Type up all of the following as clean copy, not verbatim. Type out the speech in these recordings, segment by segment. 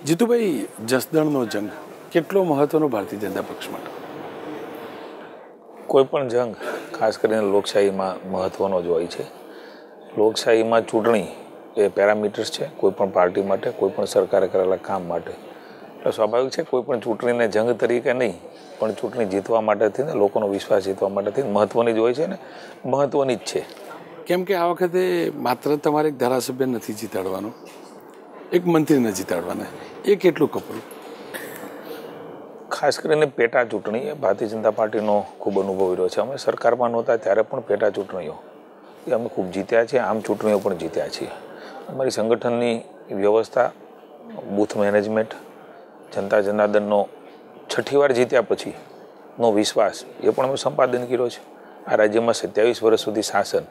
જીતુભાઈ, જસદણનો જંગ કેટલો મહત્વનો ભારતીય જનતા પક્ષ માટે? કોઈ પણ જંગ ખાસ કરીને લોકશાહીમાં મહત્વનો જ હોય છે. લોકશાહીમાં ચૂંટણી એ પેરામીટર્સ છે કોઈ પણ પાર્ટી માટે, કોઈ પણ સરકારે કરેલા કામ માટે. એટલે સ્વાભાવિક છે કોઈ પણ ચૂંટણીને જંગ તરીકે નહીં, પણ ચૂંટણી જીતવા માટેથી ને લોકોનો વિશ્વાસ જીતવા માટેથી મહત્વની જ હોય છે ને, મહત્વની જ છે. કેમ કે આ વખતે માત્ર તમારે એક ધારાસભ્ય નથી જીતાડવાનો, એક મંત્રીને જીતાડવાના. એ કેટલું કપરું? ખાસ કરીને પેટા ચૂંટણી એ ભારતીય જનતા પાર્ટીનો ખૂબ અનુભવ રહ્યો છે. અમે સરકારમાં નહોતા ત્યારે પણ પેટા ચૂંટણીઓ એ અમે ખૂબ જીત્યા છીએ, આમ ચૂંટણીઓ પણ જીત્યા છીએ. અમારી સંગઠનની વ્યવસ્થા, બૂથ મેનેજમેન્ટ, જનતા જનાર્દનનો 6ઠ્ઠી વાર જીત્યા પછીનો વિશ્વાસ એ પણ અમે સંપાદન કર્યો છે. આ રાજ્યમાં 27 વર્ષ સુધી શાસન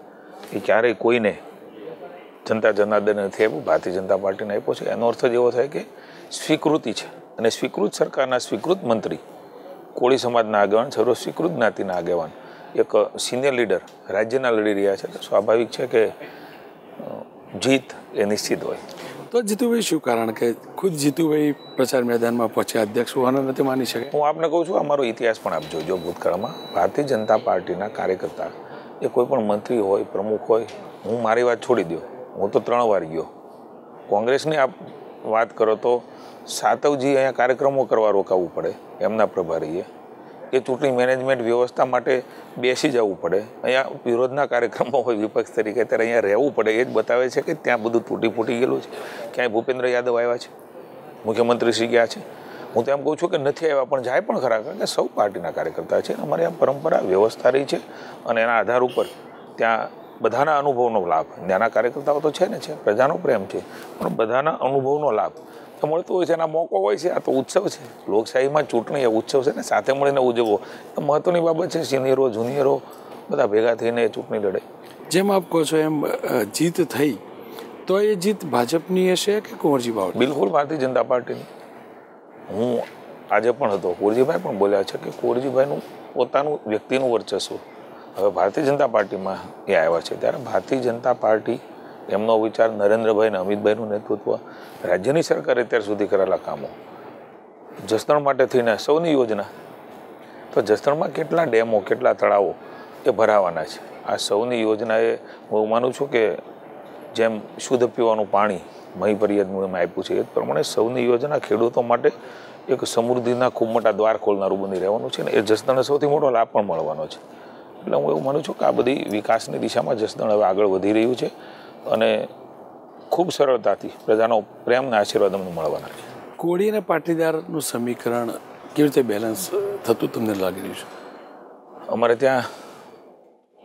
એ ક્યારેય કોઈને જનતા જનાર્દન નથી આપ્યું, ભારતીય જનતા પાર્ટીને આપ્યો છે. એનો અર્થ જ એવો થાય કે સ્વીકૃતિ છે, અને સ્વીકૃત સરકારના સ્વીકૃત મંત્રી, કોળી સમાજના આગેવાન, સર્વ સ્વીકૃત જ્ઞાતિના આગેવાન, એક સિનિયર લીડર રાજ્યના લડી રહ્યા છે. સ્વાભાવિક છે કે જીત એ નિશ્ચિત હોય. તો જીતુભાઈ, શું કારણ કે ખુદ જીતુભાઈ પ્રચાર મેદાનમાં પહોંચ્યા, અધ્યક્ષ હોવાનું નથી માની શકે? હું આપને કહું છું, અમારો ઇતિહાસ પણ આપ જોજો. ભૂતકાળમાં ભારતીય જનતા પાર્ટીના કાર્યકર્તા એ કોઈ પણ મંત્રી હોય, પ્રમુખ હોય, હું મારી વાત છોડી દો, હું તો 3 વાર ગયો. કોંગ્રેસની આપ વાત કરો તો સાતવજી અહીંયા કાર્યક્રમો કરવા રોકાવવું પડે એમના પ્રભારીએ. એ ચૂંટણી મેનેજમેન્ટ વ્યવસ્થા માટે બેસી જવું પડે. અહીંયા વિરોધના કાર્યક્રમો હોય વિપક્ષ તરીકે, ત્યારે અહીંયા રહેવું પડે. એ જ બતાવે છે કે ત્યાં બધું તૂટી ગયેલું છે. ક્યાંય ભૂપેન્દ્ર યાદવ આવ્યા છે, મુખ્યમંત્રી શ્રી ગયા છે? હું તો એમ કહું છું કે નથી આવ્યા, પણ જાય પણ ખરા, કારણ કે સૌ પાર્ટીના કાર્યકર્તા છે. અમારી આ પરંપરા વ્યવસ્થા રહી છે, અને એના આધાર ઉપર ત્યાં બધાના અનુભવનો લાભ, નાના કાર્યકર્તાઓ તો છે ને, છે પ્રજાનો પ્રેમ છે, પણ બધાના અનુભવનો લાભ મળતો હોય છે. એના મોકો હોય છે. આ તો ઉત્સવ છે. લોકશાહીમાં ચૂંટણી એ ઉત્સવ છે ને, સાથે મળીને ઉજવવો એ મહત્વની બાબત છે. સિનિયરો, જુનિયરો બધા ભેગા થઈને ચૂંટણી લડે. જેમ આપ કહો છો એમ જીત થઈ, તો એ જીત ભાજપની હશે કે કુંવરજી બાવળિયા? બિલકુલ ભારતીય જનતા પાર્ટીની. હું આજે પણ હતો, કુંવરજીભાઈ પણ બોલ્યા છે કે કુંવરજીભાઈનું પોતાનું વ્યક્તિનું વર્ચસ્વ હવે ભારતીય જનતા પાર્ટીમાં એ આવ્યા છે, ત્યારે ભારતીય જનતા પાર્ટી, એમનો વિચાર, નરેન્દ્રભાઈ અને અમિતભાઈનું નેતૃત્વ, રાજ્યની સરકારે અત્યાર સુધી કરેલા કામો, જસદણ માટે થઈને સૌની યોજના, તો જસદણમાં કેટલા ડેમો, કેટલા તળાવો એ ભરાવાના છે. આ સૌની યોજના એ હું માનું છું કે જેમ શુદ્ધ પીવાનું પાણી મહી પરિષદમાં આપ્યું છે, એ પ્રમાણે સૌની યોજના ખેડૂતો માટે એક સમૃદ્ધિના ખૂબ મોટા દ્વાર ખોલનારું બની રહેવાનું છે, ને એ જસદણને સૌથી મોટો લાભ પણ મળવાનો છે. એટલે હું એવું માનું છું કે આ બધી વિકાસની દિશામાં જસદણ હવે આગળ વધી રહ્યું છે, અને ખૂબ સરળતાથી પ્રજાનો પ્રેમના આશીર્વાદ અમને મળવાના છે. કોળી અને પાટીદારનું સમીકરણ કેવી રીતે બેલેન્સ થતું તમને લાગી રહ્યું છે? અમારે ત્યાં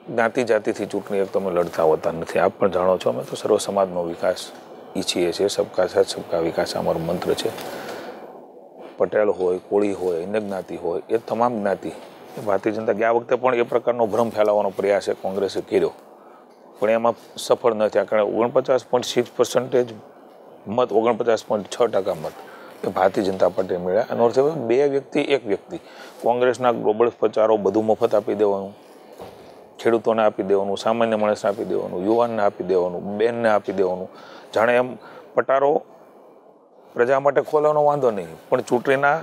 જ્ઞાતિ જાતિથી ચૂંટણી એક તમે લડતા હોતા નથી. આપ પણ જાણો છો, અમે તો સર્વ સમાજનો વિકાસ ઈચ્છીએ છીએ. સબકા સાથ સબકા વિકાસ અમારો મંત્ર છે. પટેલ હોય, કોળી હોય, અન્ય જ્ઞાતિ હોય, એ તમામ જ્ઞાતિ એ ભારતીય જનતા, ગયા વખતે પણ એ પ્રકારનો ભ્રમ ફેલાવવાનો પ્રયાસ કોંગ્રેસે કર્યો, પણ એમાં સફળ ન થયા. કારણ 49.6% મત, 49.6% મત એ ભારતીય જનતા પાર્ટીએ મળ્યા. એનો અર્થ 2 વ્યક્તિ 1 વ્યક્તિ. કોંગ્રેસના ગ્લોબલ પ્રચારો બધું મફત આપી દેવાનું, ખેડૂતોને આપી દેવાનું, સામાન્ય માણસને આપી દેવાનું, યુવાનને આપી દેવાનું, બેનને આપી દેવાનું. જાણે એમ પટારો પ્રજા માટે ખોલવાનો વાંધો નહીં, પણ ચૂંટણીના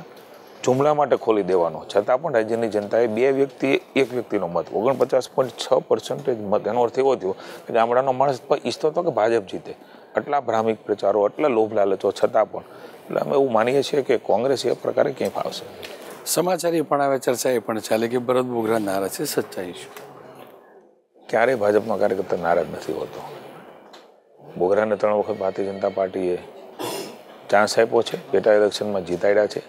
જુમલા માટે ખોલી દેવાનો. છતાં પણ રાજ્યની જનતાએ 2 વ્યક્તિ 1 વ્યક્તિનો મત, 49.6% મત. એનો અર્થ એવો થયો કે ગામડાનો માણસ ઈચ્છતો હતો કે ભાજપ જીતે. આટલા ભ્રામિક પ્રચારો, આટલા લોભ લાલચો છતાં પણ, એટલે અમે એવું માનીએ છીએ કે કોંગ્રેસ એ પ્રકારે ક્યાંય ફાવશે. સમાચાર એ પણ આવે, ચર્ચા એ પણ ચાલે કે ભરત બોગરા નારાજ છે. સચ્ચાઈ છે? ક્યારેય ભાજપનો કાર્યકર્તા નારાજ નથી હોતો. બોગરાને 3 વખત ભારતીય જનતા પાર્ટીએ ચાન્સ આપ્યો છે, પેટા ઇલેક્શનમાં જીતાડ્યા છે.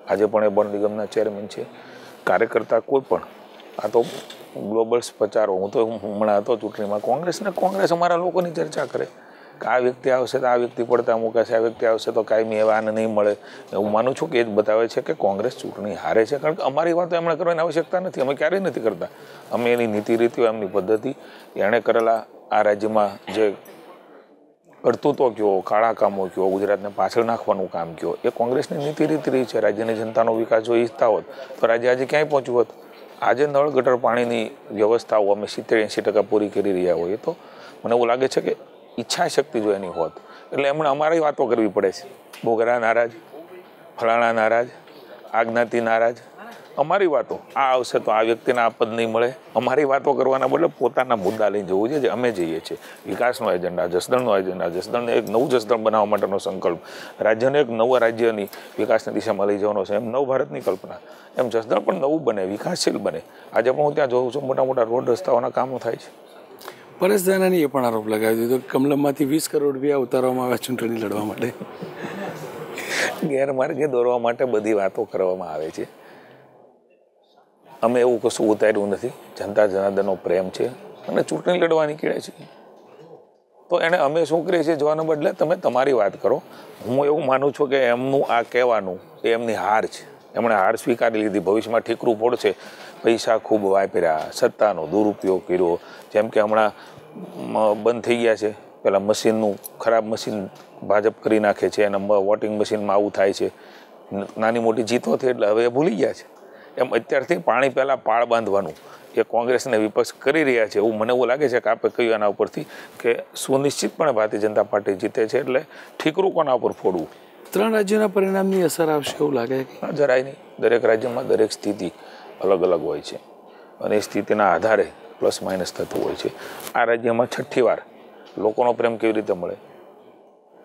આજે પણ એ બર્ન નિગમના ચેરમેન છે. કાર્યકર્તા કોઈ પણ, આ તો ગ્લોબલ્સ પ્રચારો, હું તો હમણાં હતો ચૂંટણીમાં, કોંગ્રેસ અમારા લોકોની ચર્ચા કરે કે આ વ્યક્તિ આવશે તો આ વ્યક્તિ પડતા મૂકાશે, આ વ્યક્તિ આવશે તો કાયમી એવા આને નહીં મળે. હું માનું છું કે એ જ બતાવે છે કે કોંગ્રેસ ચૂંટણી હારે છે, કારણ કે અમારી વાતો એમણે કરવાની આવશ્યકતા નથી. અમે ક્યારેય નથી કરતા. અમે એની નીતિ રીતિઓ, એમની પદ્ધતિ, એણે કરેલા આ રાજ્યમાં જે કરતૂતો કયો, કાળા કામો કયો, ગુજરાતને પાછળ નાખવાનું કામ કયો, એ કોંગ્રેસની નીતિ રીતિ રહી છે. રાજ્યની જનતાનો વિકાસ જો ઈચ્છતા હોત તો રાજ્ય આજે ક્યાંય પહોંચ્યું હોત. આજે નળ ગટર પાણીની વ્યવસ્થાઓ અમે 70-80% પૂરી કરી રહ્યા હોઈએ, તો મને એવું લાગે છે કે ઈચ્છા શક્તિ જો એની હોત એટલે એમણે અમારી વાતો કરવી પડે છે. બોગરા નારાજ, ફલાણા નારાજ, આ જ્ઞાતિ નારાજ, અમારી વાતો આ આવશે તો આ વ્યક્તિને આ પદ નહીં મળે, અમારી વાતો કરવાના બદલે પોતાના મુદ્દા લઈને જવું છે. જે અમે જઈએ છીએ વિકાસનો એજન્ડા, જસદણનો એજન્ડા, જસદણને એક નવું જસદણ બનાવવા માટેનો સંકલ્પ, રાજ્યને એક નવા રાજ્યની વિકાસની દિશામાં લઈ જવાનો છે. એમ નવ ભારતની કલ્પના, એમ જસદણ પણ નવું બને, વિકાસશીલ બને. આજે પણ હું ત્યાં જોઉં છું મોટા મોટા રોડ રસ્તાઓના કામો થાય છે. પરેશ ધાનાણીએ પણ આરોપ લગાવી દીધો કે કમલમમાંથી 20 કરોડ રૂપિયા ઉતારવામાં આવ્યા ચૂંટણી લડવા માટે. ગેરમાર્ગે દોરવા માટે બધી વાતો કરવામાં આવે છે. અમે એવું કશું ઉતાર્યું નથી. જનતા જનાર્દનનો પ્રેમ છે અને ચૂંટણી લડવા નીકળે છે. તો એને અમે શું કરીએ છીએ જોવાના બદલે તમે તમારી વાત કરો. હું એવું માનું છું કે એમનું આ કહેવાનું એ એમની હાર છે. એમણે હાર સ્વીકારી લીધી. ભવિષ્યમાં ઠીકરું પડશે. પૈસા ખૂબ વાપર્યા, સત્તાનો દુરુપયોગ કર્યો. જેમ કે હમણાં બંધ થઈ ગયા છે પેલા મશીનનું, ખરાબ મશીન ભાજપ કરી નાખે છે અને વોટિંગ મશીનમાં આવું થાય છે. નાની મોટી જીતો થઈ એટલે હવે એ ભૂલી ગયા છે. એમ અત્યારથી પાણી પહેલાં પાળ બાંધવાનું એ કોંગ્રેસને વિપક્ષ કરી રહ્યા છે. એવું મને એવું લાગે છે કે આપણે કહ્યું એના ઉપરથી કે સુનિશ્ચિતપણે ભારતીય જનતા પાર્ટી જીતે છે. એટલે ઠીકરું કોના ઉપર ફોડવું? 3 રાજ્યોના પરિણામની અસર આવશે એવું લાગે? જરાય નહીં. દરેક રાજ્યમાં દરેક સ્થિતિ અલગ અલગ હોય છે અને એ સ્થિતિના આધારે પ્લસ માઇનસ થતું હોય છે. આ રાજ્યમાં 6ઠ્ઠી વાર લોકોનો પ્રેમ કેવી રીતે મળે?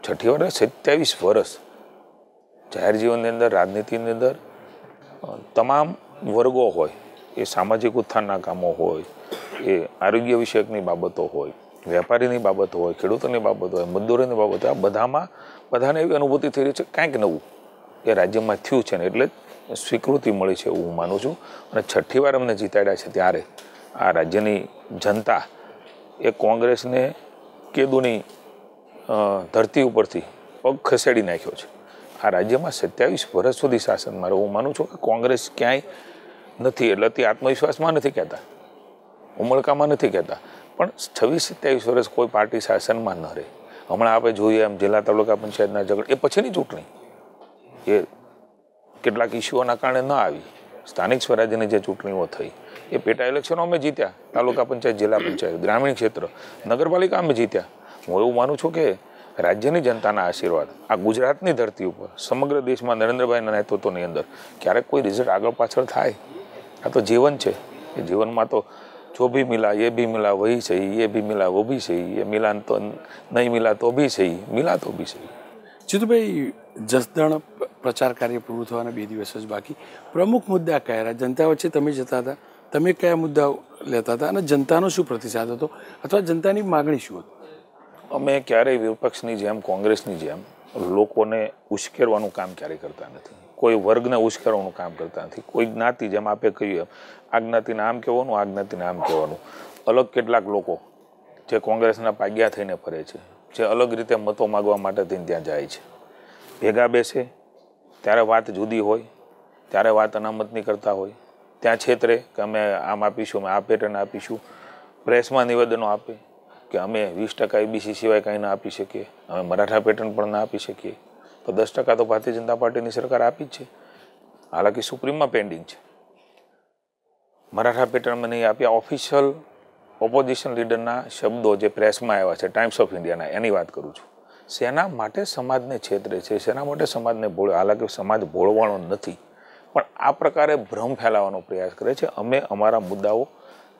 6ઠ્ઠી વાર 27 વર્ષ જાહેર જીવનની અંદર, રાજનીતિની અંદર તમામ વર્ગો હોય, એ સામાજિક ઉત્થાનના કામો હોય, એ આરોગ્ય વિષયકની બાબતો હોય, વેપારીની બાબતો હોય, ખેડૂતોની બાબતો હોય, મજદૂરોની બાબતો હોય, આ બધાને એવી અનુભૂતિ થઈ રહી છે કાંઈક નવું એ રાજ્યમાં થયું છે ને એટલે સ્વીકૃતિ મળી છે એવું હું માનું છું. અને 6ઠ્ઠી વાર અમને જીતાડ્યા છે ત્યારે આ રાજ્યની જનતા એ કોંગ્રેસને કેદુની ધરતી ઉપરથી પગ ખસેડી નાખ્યો છે. આ રાજ્યમાં 27 વર્ષ સુધી શાસન મારે હું માનું છું કે કોંગ્રેસ ક્યાંય નથી. એટલે તે આત્મવિશ્વાસમાં નથી કહેતા, ઉમળકામાં નથી કહેતા, પણ 26-27 વર્ષ કોઈ પાર્ટી શાસનમાં ન રહે. હમણાં આપણે જોઈએ એમ જિલ્લા તાલુકા પંચાયતના ઝઘડા એ પછીની ચૂંટણી એ કેટલાક ઇસ્યુઓના કારણે ન આવી. સ્થાનિક સ્વરાજ્યની જે ચૂંટણીઓ થઈ એ પેટા ઇલેક્શનો અમે જીત્યા. તાલુકા પંચાયત, જિલ્લા પંચાયત, ગ્રામીણ ક્ષેત્ર, નગરપાલિકા અમે જીત્યા. હું એવું માનું છું કે રાજ્યની જનતાના આશીર્વાદ આ ગુજરાતની ધરતી ઉપર સમગ્ર દેશમાં નરેન્દ્રભાઈના નેતૃત્વની અંદર ક્યારેક કોઈ રિઝલ્ટ આગળ પાછળ થાય. આ તો જીવન છે. એ જીવનમાં તો જો ભી મિલા એ ભી મિલા વહી સહી, એ ભી મિલા વો ભી સહી, એ મિલા તો નહીં મિલા તો ભી સહી, મિલા તો ભી સહી. જીતુભાઈ, જસદણ પ્રચાર કાર્ય પૂરું થવાના 2 દિવસ જ બાકી. પ્રમુખ મુદ્દા કયા? જનતા વચ્ચે તમે જતા હતા, તમે કયા મુદ્દાઓ લેતા હતા અને જનતાનો શું પ્રતિસાદ હતો અથવા જનતાની માગણી શું હતી? અમે ક્યારેય વિપક્ષની જેમ, કોંગ્રેસની જેમ લોકોને ઉશ્કેરવાનું કામ ક્યારેય કરતા નથી. કોઈ વર્ગને ઉશ્કેરવાનું કામ કરતા નથી. કોઈ જ્ઞાતિ, જેમ આપે કહ્યું એમ, આ જ્ઞાતિને આમ કહેવાનું, આ જ્ઞાતિને આમ કહેવાનું. અલગ કેટલાક લોકો જે કોંગ્રેસના પાગ્યા થઈને ફરે છે, જે અલગ રીતે મતો માગવા માટે થઈને ત્યાં જાય છે, ભેગા બેસે ત્યારે વાત જુદી હોય, ત્યારે વાત અનામતની કરતા હોય. ત્યાં છેતરે કે અમે આમ આપીશું, અમે આ પેટર્ન આપીશું. પ્રેસમાં નિવેદનો આપે કે અમે 20% EBC સિવાય કાંઈ ના આપી શકીએ, અમે મરાઠા પેટર્ન પણ ના આપી શકીએ. તો 10% તો ભારતીય જનતા પાર્ટીની સરકાર આપી જ છે. હાલાકી સુપ્રીમમાં પેન્ડિંગ છે. મરાઠા પેટર્નમાં નહીં આપ્યા. ઓફિશિયલ ઓપોઝિશન લીડરના શબ્દો જે પ્રેસમાં આવ્યા છે, ટાઈમ્સ ઓફ ઇન્ડિયાના, એની વાત કરું છું. શેના માટે સમાજને છેતરે છે? શેના માટે સમાજને ભોળે? હાલાકી સમાજ ભોળવાનો નથી, પણ આ પ્રકારે ભ્રમ ફેલાવવાનો પ્રયાસ કરે છે. અમે અમારા મુદ્દાઓ,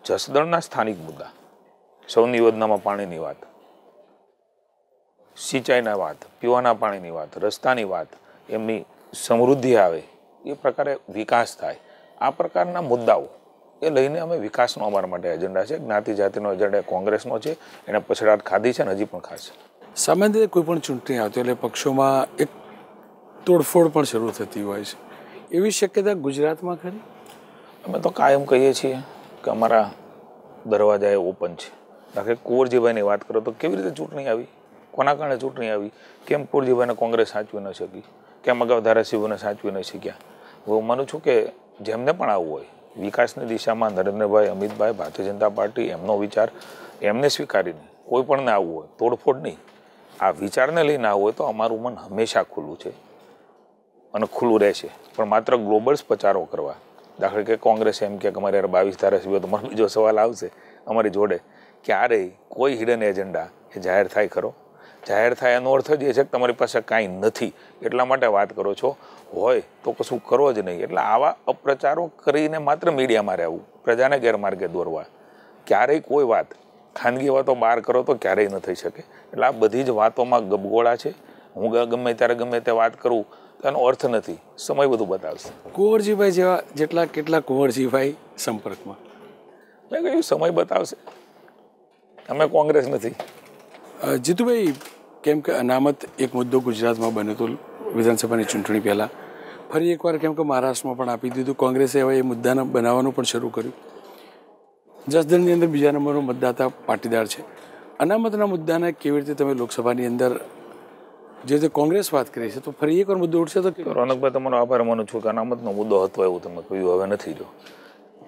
જસદણના સ્થાનિક મુદ્દા, સૌની યોજનામાં પાણીની વાત, સિંચાઈના વાત, પીવાના પાણીની વાત, રસ્તાની વાત, એમની સમૃદ્ધિ આવે, એ પ્રકારે વિકાસ થાય, આ પ્રકારના મુદ્દાઓ એ લઈને અમે વિકાસનો અમારા માટે એજન્ડા છે. જ્ઞાતિ જાતિનો એજન્ડા કોંગ્રેસનો છે. એને પછડાટ ખાધી છે ને હજી પણ ખાશે. સામાન્ય રીતે કોઈ પણ ચૂંટણી આવતી એટલે પક્ષોમાં એક તોડફોડ પણ શરૂ થતી હોય છે. એવી શક્યતા ગુજરાતમાં ખરી? અમે તો કાયમ કહીએ છીએ કે અમારા દરવાજા એ ઓપન છે. દાખલે કુંવરજીભાઈની વાત કરો તો કેવી રીતે ચૂંટણી આવી? કોના કારણે ચૂંટણી આવી? કેમ કુંવરજીભાઈને કોંગ્રેસ સાચવી ન શકી? કેમ અગાઉ ધારાસભ્યોને સાચવી ન શક્યા? હું માનું છું કે જેમને પણ આવવું હોય, વિકાસની દિશામાં નરેન્દ્રભાઈ, અમિતભાઈ, ભારતીય જનતા પાર્ટી, એમનો વિચાર એમને સ્વીકારીને કોઈ પણને આવવું હોય, તોડફોડ નહીં, આ વિચારને લઈને આવવું હોય તો અમારું મન હંમેશા ખુલ્લું છે અને ખુલ્લું રહેશે. પણ માત્ર ગ્લોબલ્સ પ્રચારો કરવા, દાખલા કે કોંગ્રેસ એમ કે અમારે 22 ધારાસભ્યો, તો મારો બીજો સવાલ આવશે અમારી જોડે, ક્યારેય કોઈ હિડન એજન્ડા એ જાહેર થાય ખરો? જાહેર થાય એનો અર્થ જ એ છે કે તમારી પાસે કાંઈ નથી, એટલા માટે વાત કરો છો. હોય તો કશું કરો જ નહીં. એટલે આવા અપ્રચારો કરીને માત્ર મીડિયામાં રહેવું, પ્રજાને ગેરમાર્ગે દોરવા, ક્યારેય કોઈ વાત ખાનગી વાતો બહાર કરો તો ક્યારેય ન થઈ શકે. એટલે આ બધી જ વાતોમાં ગબગોળા છે. હું ગમે ત્યારે ગમે તે વાત કરું તો એનો અર્થ નથી, સમય બધું બતાવશે. કુંવરજીભાઈ જેવા કેટલા કુંવરજીભાઈ સંપર્કમાં? મેં કહ્યું સમય બતાવશે. અમે કોંગ્રેસ નથી. જીતુભાઈ, કેમ કે અનામત એક મુદ્દો ગુજરાતમાં બન્યો હતો વિધાનસભાની ચૂંટણી પહેલાં, ફરી એકવાર કેમ કે મહારાષ્ટ્રમાં પણ આપી દીધું, કોંગ્રેસે હવે એ મુદ્દાને બનાવવાનું પણ શરૂ કર્યું. જસદણની અંદર બીજા નંબરનો મતદાતા પાટીદાર છે. અનામતના મુદ્દાને કેવી રીતે તમે લોકસભાની અંદર જે રીતે કોંગ્રેસ વાત કરી છે તો ફરી એકવાર મુદ્દો ઉઠશે તો? રોનકભાઈ, તમારો આભાર માનું છું કે અનામતનો મુદ્દો હતો એવું તમે કહ્યું, હવે નથી. જો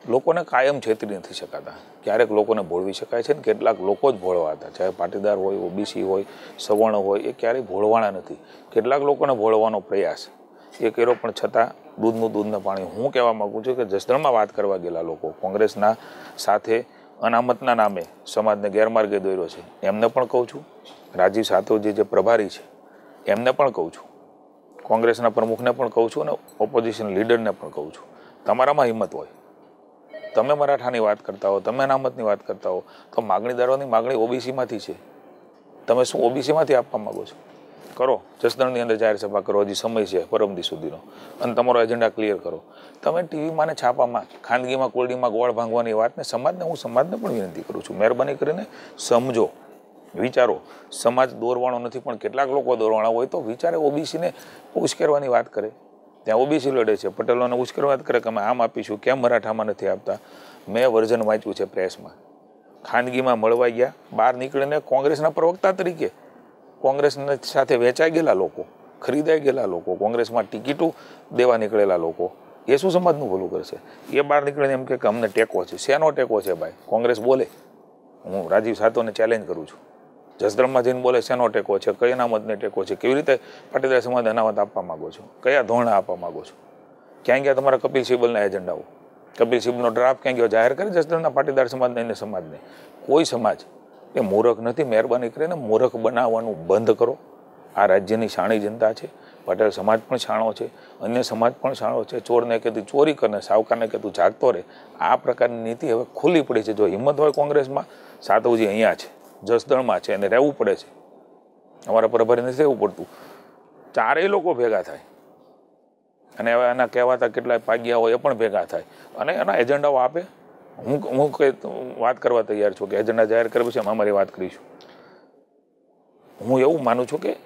લોકોને કાયમ છેતરી નથી શકાતા, ક્યારેક લોકોને ભોળવી શકાય છે ને કેટલાક લોકો જ ભોળવા હતા, ચાહે પાટીદાર હોય, ઓબીસી હોય, સવર્ણ હોય, એ ક્યારેય ભોળવાના નથી. કેટલાક લોકોને ભોળવાનો પ્રયાસ એ કર્યો, પણ છતાં દૂધનું દૂધને પાણી. હું કહેવા માગું છું કે જસદણમાં વાત કરવા ગયેલા લોકો કોંગ્રેસના સાથે અનામતના નામે સમાજને ગેરમાર્ગે દોર્યો છે, એમને પણ કહું છું. રાજીવ સાતવજી જે પ્રભારી છે એમને પણ કહું છું, કોંગ્રેસના પ્રમુખને પણ કહું છું, અને ઓપોઝિશન લીડરને પણ કહું છું, તમારામાં હિંમત હોય, તમે મરાઠાની વાત કરતા હો, તમે અનામતની વાત કરતા હો, તો માગણીદારોની માગણી ઓબીસીમાંથી છે. તમે શું ઓબીસીમાંથી આપવા માગો છો? કરો, જસદણની અંદર જાહેર સભા કરો, હજી સમય છે પરમદી સુધીનો, અને તમારો એજન્ડા ક્લિયર કરો. તમે ટીવીમાં ને છાપામાં ખાનગીમાં કોરડીમાં ગોળ ભાંગવાની વાતને હું સમાજને પણ વિનંતી કરું છું, મહેરબાની કરીને સમજો, વિચારો. સમાજ દોરવાનો નથી, પણ કેટલાક લોકો દોરવાના હોય તો વિચારે. ઓબીસીને ઉશ્કેરવાની વાત કરે, ત્યાં ઓબીસી લડે છે, પટેલોને ઉશ્કેરવાની વાત કરે કે અમે આમ આપીશું, કેમ મરાઠામાં નથી આપતા? મેં વર્ઝન વાંચ્યું છે પ્રેસમાં. ખાનગીમાં મળવા ગયા, બહાર નીકળીને કોંગ્રેસના પ્રવક્તા તરીકે કોંગ્રેસની સાથે વેચાઈ ગયેલા લોકો, ખરીદાઈ ગયેલા લોકો, કોંગ્રેસમાં ટિકિટો દેવા નીકળેલા લોકો, એ શું સમાજનું ભલું કરશે? એ બહાર નીકળીને એમ કે અમને ટેકો છે. શેનો ટેકો છે ભાઈ? કોંગ્રેસ બોલે, હું રાજીવ સાતવને ચેલેન્જ કરું છું, જસદણમાં જઈને બોલે શેનો ટેકો છે, કઈ અનામતને ટેકો છે, કેવી રીતે પાટીદાર સમાજને અનામત આપવા માગો છો, કયા ધોરણે આપવા માગો છો? ક્યાં ગયા તમારા કપિલ સિબ્બલના એજન્ડાઓ? કપિલ સિબ્બલનો ડ્રાફ્ટ ક્યાં ગયો? જાહેર કરે જસદણના પાટીદાર સમાજને અને સમાજને. કોઈ સમાજ એ મૂર્ખ નથી. મહેરબાની કરીને મૂર્ખ બનાવવાનું બંધ કરો. આ રાજ્યની શાણી જનતા છે, પટેલ સમાજ પણ શાણો છે, અન્ય સમાજ પણ શાણો છે. ચોરને કે તું ચોરી કરે, સાવકારને કે તું જાગતો રહે, આ પ્રકારની નીતિ હવે ખુલ્લી પડી છે. જો હિંમત હોય કોંગ્રેસમાં, સાતવજી અહીંયા છે, જસદણમાં છે, અને રહેવું પડે છે. અમારા પ્રભારી નથી રહેવું પડતું. ચારેય લોકો ભેગા થાય, અને હવે એના કહેવાતા કેટલાય પાગ્યા હોય એ પણ ભેગા થાય, અને એના એજન્ડાઓ આપે. હું વાત કરવા તૈયાર છું કે એજન્ડા જાહેર કર્યા પછી અમે અમારી વાત કરીશું. હું એવું માનું છું કે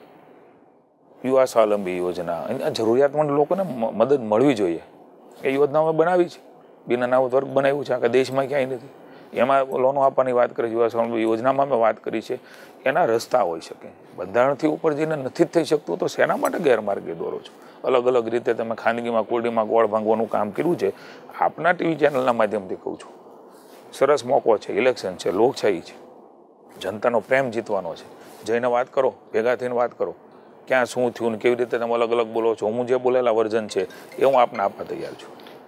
યુવા સ્વાવલંબી યોજના, જરૂરિયાતમંદ લોકોને મદદ મળવી જોઈએ, એ યોજના અમે બનાવી છે. બિન અનામત વર્ગ બનાવ્યું છે, આખા દેશમાં ક્યાંય નથી. એમાં લોનો આપવાની વાત કરી, યુવા સ્વાવલંબી યોજનામાં અમે વાત કરી છે. એના રસ્તા હોઈ શકે, બંધારણથી ઉપર જઈને નથી જ થઈ શકતું, તો શેના માટે ગેરમાર્ગે દોરો છો? અલગ અલગ રીતે તમે ખાનગીમાં કોરડીમાં ગોળ ભાંગવાનું કામ કર્યું છે. આપના ટીવી ચેનલના માધ્યમથી કહું છું, સરસ મોકો છે, ઇલેક્શન છે, લોકશાહી છે, જનતાનો પ્રેમ જીતવાનો છે. જઈને વાત કરો, ભેગા થઈને વાત કરો, ક્યાં શું થયું ને કેવી રીતે તમે અલગ અલગ બોલો છો. હું જે બોલેલા વર્ઝન છે એ હું આપને આપવા તૈયાર છું.